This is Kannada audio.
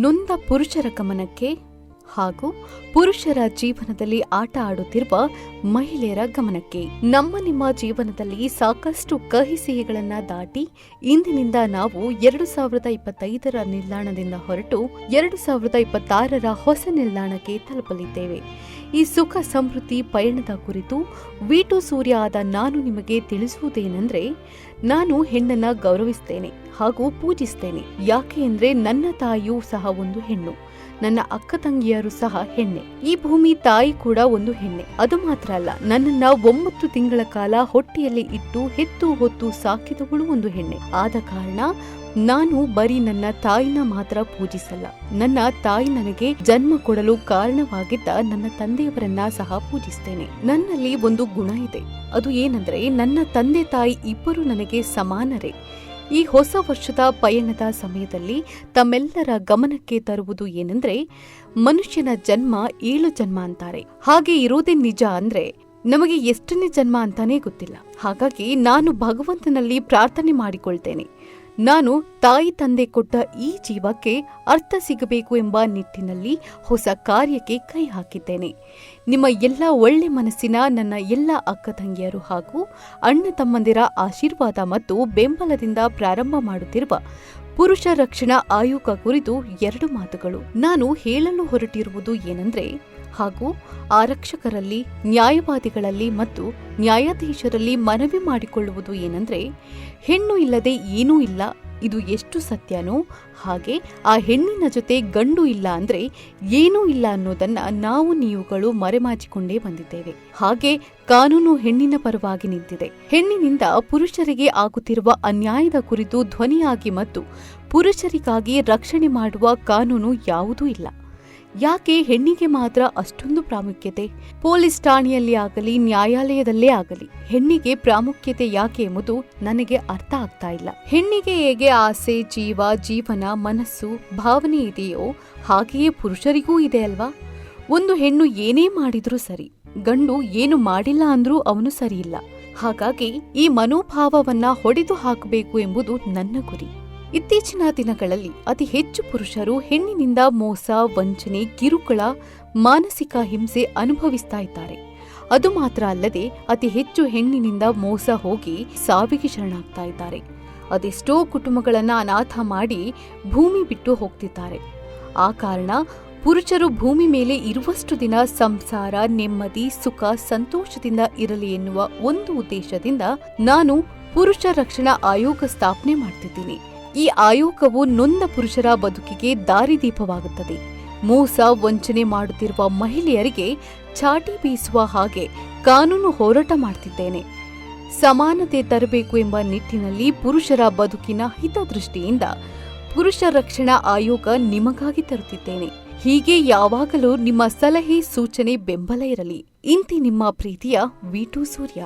ನೊಂದ ಪುರುಷರ ಗಮನಕ್ಕೆ ಹಾಗೂ ಪುರುಷರ ಜೀವನದಲ್ಲಿ ಆಟ ಆಡುತ್ತಿರುವ ಮಹಿಳೆಯರ ಗಮನಕ್ಕೆ. ನಿಮ್ಮ ಜೀವನದಲ್ಲಿ ಸಾಕಷ್ಟು ಕಹಿ ಸಿಹಿಗಳನ್ನ ದಾಟಿ ಇಂದಿನಿಂದ ನಾವು 2025ರ ನಿಲ್ದಾಣದಿಂದ ಹೊರಟು 2026ರ ಹೊಸ ನಿಲ್ದಾಣಕ್ಕೆ ತಲುಪಲಿದ್ದೇವೆ. ಈ ಸುಖ ಸಮೃದ್ಧಿ ಪಯಣದ ಕುರಿತು V2 ಸೂರ್ಯ ಆದ ನಾನು ನಿಮಗೆ ತಿಳಿಸುವುದೇನೆಂದ್ರೆ, ನಾನು ಹೆಣ್ಣನ್ನ ಗೌರವಿಸ್ತೇನೆ ಹಾಗೂ ಪೂಜಿಸ್ತೇನೆ. ಯಾಕೆ ಅಂದ್ರೆ ನನ್ನ ತಾಯಿಯೂ ಸಹ ಒಂದು ಹೆಣ್ಣು, ನನ್ನ ಅಕ್ಕ ತಂಗಿಯರು ಸಹ ಹೆಣ್ಣೆ, ಈ ಭೂಮಿ ತಾಯಿ ಕೂಡ ಒಂದು ಹೆಣ್ಣೆ. ಅದು ಮಾತ್ರ ಅಲ್ಲ, ನನ್ನನ್ನ 9 ತಿಂಗಳ ಕಾಲ ಹೊಟ್ಟೆಯಲ್ಲಿ ಇಟ್ಟು ಹೆತ್ತು ಹೊತ್ತು ಸಾಕಿದವಳು ಒಂದು ಹೆಣ್ಣೆ. ಆದ ಕಾರಣ ನಾನು ಬರೀ ನನ್ನ ತಾಯಿನ ಮಾತ್ರ ಪೂಜಿಸಲ್ಲ, ನನ್ನ ತಾಯಿ ನನಗೆ ಜನ್ಮ ಕೊಡಲು ಕಾರಣವಾಗಿದ್ದ ನನ್ನ ತಂದೆಯವರನ್ನ ಸಹ ಪೂಜಿಸ್ತೇನೆ. ನನ್ನಲ್ಲಿ ಒಂದು ಗುಣ ಇದೆ, ಅದು ಏನಂದ್ರೆ ನನ್ನ ತಂದೆ ತಾಯಿ ಇಬ್ಬರು ನನಗೆ ಸಮಾನರೇ. ಈ ಹೊಸ ವರ್ಷದ ಪಯಣದ ಸಮಯದಲ್ಲಿ ತಮ್ಮೆಲ್ಲರ ಗಮನಕ್ಕೆ ತರುವುದು ಏನೆಂದ್ರೆ, ಮನುಷ್ಯನ ಜನ್ಮ 7 ಜನ್ಮ ಅಂತಾರೆ. ಹಾಗೆ ಇರೋದೇ ನಿಜ ಅಂದ್ರೆ ನಮಗೆ ಎಷ್ಟನೇ ಜನ್ಮ ಅಂತಾನೆ ಗೊತ್ತಿಲ್ಲ. ಹಾಗಾಗಿ ನಾನು ಭಗವಂತನಲ್ಲಿ ಪ್ರಾರ್ಥನೆ ಮಾಡಿಕೊಳ್ತೇನೆ, ನಾನು ತಾಯಿ ತಂದೆ ಕೊಟ್ಟ ಈ ಜೀವಕ್ಕೆ ಅರ್ಥ ಸಿಗಬೇಕು ಎಂಬ ನಿಟ್ಟಿನಲ್ಲಿ ಹೊಸ ಕಾರ್ಯಕ್ಕೆ ಕೈ ಹಾಕಿದ್ದೇನೆ. ನಿಮ್ಮ ಎಲ್ಲ ಒಳ್ಳೆ ಮನಸ್ಸಿನ ನನ್ನ ಎಲ್ಲ ಅಕ್ಕ ತಂಗಿಯರು ಹಾಗೂ ಅಣ್ಣ ತಮ್ಮಂದಿರ ಆಶೀರ್ವಾದ ಮತ್ತು ಬೆಂಬಲದಿಂದ ಪ್ರಾರಂಭ ಮಾಡುತ್ತಿರುವ ಪುರುಷ ರಕ್ಷಣಾ ಆಯೋಗ ಕುರಿತು 2 ಮಾತುಗಳು. ನಾನು ಹೇಳಲು ಹೊರಟಿರುವುದು ಏನಂದ್ರೆ, ಹಾಗೂ ಆರಕ್ಷಕರಲ್ಲಿ, ನ್ಯಾಯವಾದಿಗಳಲ್ಲಿ ಮತ್ತು ನ್ಯಾಯಾಧೀಶರಲ್ಲಿ ಮನವಿ ಮಾಡಿಕೊಳ್ಳುವುದು ಏನಂದ್ರೆ, ಹೆಣ್ಣು ಇಲ್ಲದೆ ಏನೂ ಇಲ್ಲ, ಇದು ಎಷ್ಟು ಸತ್ಯನೋ ಹಾಗೆ ಆ ಹೆಣ್ಣಿನ ಜೊತೆ ಗಂಡು ಇಲ್ಲ ಅಂದ್ರೆ ಏನೂ ಇಲ್ಲ ಅನ್ನೋದನ್ನ ನಾವು ನೀವುಗಳು ಮರೆಮಾಚಿಕೊಂಡೇ ಬಂದಿದ್ದೇವೆ. ಹಾಗೆ ಕಾನೂನು ಹೆಣ್ಣಿನ ಪರವಾಗಿ ನಿಂತಿದೆ. ಹೆಣ್ಣಿನಿಂದ ಪುರುಷರಿಗೆ ಆಗುತ್ತಿರುವ ಅನ್ಯಾಯದ ಕುರಿತು ಧ್ವನಿಯಾಗಿ ಮತ್ತು ಪುರುಷರಿಗಾಗಿ ರಕ್ಷಣೆ ಮಾಡುವ ಕಾನೂನು ಯಾವುದೂ ಇಲ್ಲ. ಯಾಕೆ ಹೆಣ್ಣಿಗೆ ಮಾತ್ರ ಅಷ್ಟೊಂದು ಪ್ರಾಮುಖ್ಯತೆ? ಪೊಲೀಸ್ ಠಾಣೆಯಲ್ಲಿ ಆಗಲಿ ನ್ಯಾಯಾಲಯದಲ್ಲೇ ಆಗಲಿ ಹೆಣ್ಣಿಗೆ ಪ್ರಾಮುಖ್ಯತೆ ಯಾಕೆ ಎಂಬುದು ನನಗೆ ಅರ್ಥ ಆಗ್ತಾ ಇಲ್ಲ. ಹೆಣ್ಣಿಗೆ ಹೇಗೆ ಆಸೆ, ಜೀವನ, ಮನಸ್ಸು, ಭಾವನೆ ಇದೆಯೋ ಹಾಗೆಯೇ ಪುರುಷರಿಗೂ ಇದೆ ಅಲ್ವಾ? ಒಂದು ಹೆಣ್ಣು ಏನೇ ಮಾಡಿದ್ರೂ ಸರಿ, ಗಂಡು ಏನು ಮಾಡಿಲ್ಲ ಅಂದ್ರೂ ಅವನು ಸರಿಯಿಲ್ಲ. ಹಾಗಾಗಿ ಈ ಮನೋಭಾವವನ್ನ ಹೊಡೆದು ಹಾಕಬೇಕು ಎಂಬುದು ನನ್ನ ಗುರಿ. ಇತ್ತೀಚಿನ ದಿನಗಳಲ್ಲಿ ಅತಿ ಹೆಚ್ಚು ಪುರುಷರು ಹೆಣ್ಣಿನಿಂದ ಮೋಸ, ವಂಚನೆ, ಕಿರುಕುಳ, ಮಾನಸಿಕ ಹಿಂಸೆ ಅನುಭವಿಸ್ತಾ ಇದ್ದಾರೆ. ಅದು ಮಾತ್ರ ಅಲ್ಲದೆ ಅತಿ ಹೆಚ್ಚು ಹೆಣ್ಣಿನಿಂದ ಮೋಸ ಹೋಗಿ ಸಾವಿಗೆ ಶರಣಾಗ್ತಾ ಇದ್ದಾರೆ. ಅದೆಷ್ಟೋ ಕುಟುಂಬಗಳನ್ನ ಅನಾಥ ಮಾಡಿ ಭೂಮಿ ಬಿಟ್ಟು ಹೋಗ್ತಿದ್ದಾರೆ. ಆ ಕಾರಣ ಪುರುಷರು ಭೂಮಿ ಮೇಲೆ ಇರುವಷ್ಟು ದಿನ ಸಂಸಾರ, ನೆಮ್ಮದಿ, ಸುಖ, ಸಂತೋಷದಿಂದ ಇರಲಿ ಎನ್ನುವ ಒಂದು ಉದ್ದೇಶದಿಂದ ನಾನು ಪುರುಷ ರಕ್ಷಣಾ ಆಯೋಗ ಸ್ಥಾಪನೆ ಮಾಡ್ತಿದ್ದೀನಿ. ಈ ಆಯೋಗವು ನೊಂದ ಪುರುಷರ ಬದುಕಿಗೆ ದಾರಿದೀಪವಾಗುತ್ತದೆ. ಮೋಸ, ವಂಚನೆ ಮಾಡುತ್ತಿರುವ ಮಹಿಳೆಯರಿಗೆ ಚಾಟಿ ಬೀಸುವ ಹಾಗೆ ಕಾನೂನು ಹೋರಾಟ ಮಾಡ್ತಿದ್ದೇನೆ. ಸಮಾನತೆ ತರಬೇಕು ಎಂಬ ನಿಟ್ಟಿನಲ್ಲಿ ಪುರುಷರ ಬದುಕಿನ ಹಿತದೃಷ್ಟಿಯಿಂದ ಪುರುಷ ರಕ್ಷಣಾ ಆಯೋಗ ನಿಮಗಾಗಿ ತರುತ್ತಿದ್ದೇನೆ. ಹೀಗೆ ಯಾವಾಗಲೂ ನಿಮ್ಮ ಸಲಹೆ, ಸೂಚನೆ, ಬೆಂಬಲ ಇರಲಿ. ಇಂತಿ ನಿಮ್ಮ ಪ್ರೀತಿಯ V2 ಸೂರ್ಯ.